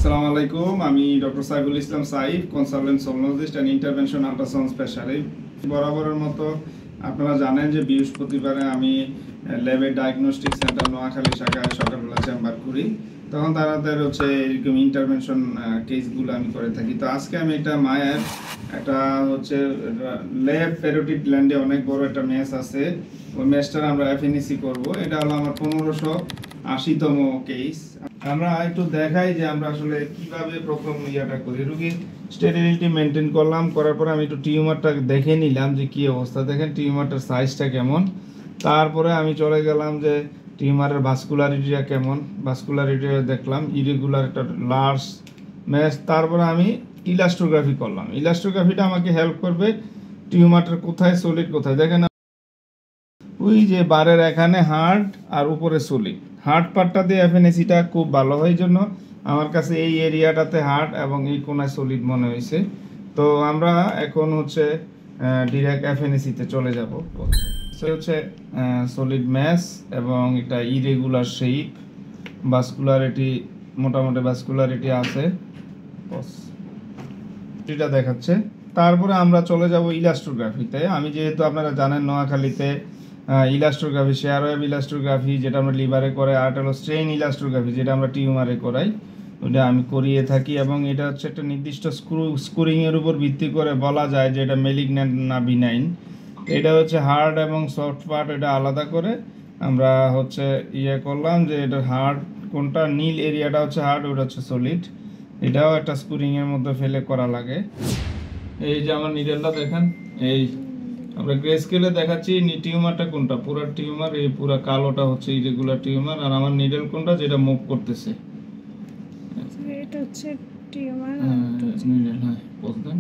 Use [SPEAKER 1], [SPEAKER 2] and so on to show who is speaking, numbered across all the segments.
[SPEAKER 1] আসসালামু আলাইকুম। আমি doctor Saiful Islam Saif, consultant sonologist and intervention ultrasound specialist. বরাবরের মতো আপনারা জানেন যে বৃহস্পতিবারে আমি ল্যাবে ডায়াগনস্টিক সেন্টার নোয়াখালী শাখায় সকালবেলা চেম্বার করি, তখন তাদের এরকম ইন্টারভেনশন কেসগুলো আমি করে থাকি। তো আজকে আমি একটা মায়ের একটা ল্যাব প্যারোটিড গ্ল্যান্ডে অনেক বড় একটা মেস আছে, ওই মেসটার আমরা এফএনসি করব। এটা হলো আমার 1580তম কেস। আমরা একটু দেখাই যে আমরা আসলে কিভাবে প্রথম ইয়াটা করি। রোগীর স্টেরিলিটি মেনটেন করলাম, করার পরে আমি একটু টিউমারটা দেখে নিলাম যে কি অবস্থা, দেখেন টিউমারটার সাইজটা কেমন। তারপরে আমি চলে গেলাম যে টিউমারের ভাস্কুলারিটিটা কেমন, ভাস্কুলারিটি দেখলাম, ইরেগুলার একটা লার্জ ম্যাচ। তারপরে আমি ইলাস্ট্রোগ্রাফি করলাম। ইলাস্ট্রোগ্রাফিটা আমাকে হেল্প করবে টিউমারটার কোথায় সলিড কোথায়। দেখেন ওই যে বারের এখানে হার্ড আর উপরে সলিড, হার্ড পার্টটা দিয়ে এফএনএসিটা খুব ভালো হয়, জন্য আমার কাছে এই এরিয়াটাতে হার্ড এবং এই কোনায় সলিড মনে হয়েছে। তো আমরা এখন ডিরেক্ট এফএনএসিতে চলে যাব। সলিড ম্যাস এবং এটা ইরেগুলার শেপ, ভাস্কুলারিটি মোটামুটি ভাস্কুলারিটি আছে, এটা দেখাচ্ছে। তারপরে আমরা চলে যাব ইলাস্ট্রোগ্রাফিতে। আমি যেহেতু আপনারা জানেন নোয়াখালীতে ইলাস্ট্রোগ্রাফি, শেয়ার ওয়েভ ইলাস্ট্রোগ্রাফি যেটা আমরা লিভারে করে, আর হলো স্ট্রেইন ইলাস্ট্রোগ্রাফি যেটা আমরা টিউমারে করাই, ওটা আমি করিয়ে থাকি। এবং এটা হচ্ছে একটা নির্দিষ্ট স্ক্রুইংয়ের উপর ভিত্তি করে বলা যায় যে এটা মেলিগন্যান্ট না বিনাইন। এটা হার্ড এবং সফট পার্ট, এটা আলাদা করে আমরা করলাম যে এটা হার্ড কোনটা, নীল এরিয়াটা হার্ড, ওটা সলিড। এটাও একটা স্ক্রুইংয়ের মধ্যে ফেলে করা লাগে। এই যে আমার নিডেলটা দেখেন, এই আমরা গ্রে স্কেলে দেখাচ্ছি টিউমারটা কোনটা, পুরো টিউমার, এই পুরো কালোটা ইরেগুলার টিউমার, আর আমার নিডেল কোনটা যেটা মুভ করতেছে,
[SPEAKER 2] এটা টিউমার
[SPEAKER 1] নিডেল। হ্যাঁ, বুঝলেন।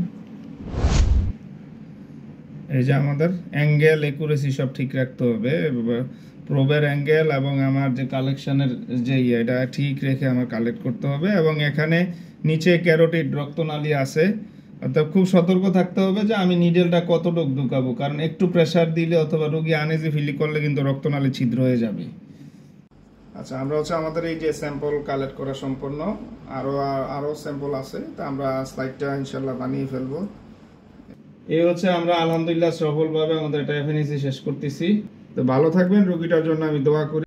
[SPEAKER 1] এই যে আমাদের অ্যাঙ্গেল একুরেসি সব ঠিক রাখতে হবে, প্রোবের অ্যাঙ্গেল এবং আমার যে কালেকশনের যে এটা ঠিক রেখে আমার কালেক্ট করতে হবে। এবং এখানে নিচে ক্যারোটিড রক্তনালী আছে, অর্থাৎ খুব সতর্ক থাকতে হবে যে আমি নিডেলটা কতটুকু ঢুকাবো, কারণ একটু প্রেসার দিলে অথবা রোগী আনইজি ফিল করলে কিন্তু রক্তনালী ছিদ্র হয়ে যাবে। আচ্ছা, আমরা আমাদের এই যে স্যাম্পল কালেক্ট করা সম্পন্ন, আরো স্যাম্পল আছে, তা আমরা স্লাইডটা ইনশাল্লাহ বানিয়ে ফেলবো। এই আমরা আলহামদুলিল্লাহ সফলভাবে আমাদের এটা এফএনসি শেষ করতেছি। তো ভালো থাকবেন, রোগীটার জন্য আমি দোয়া করি।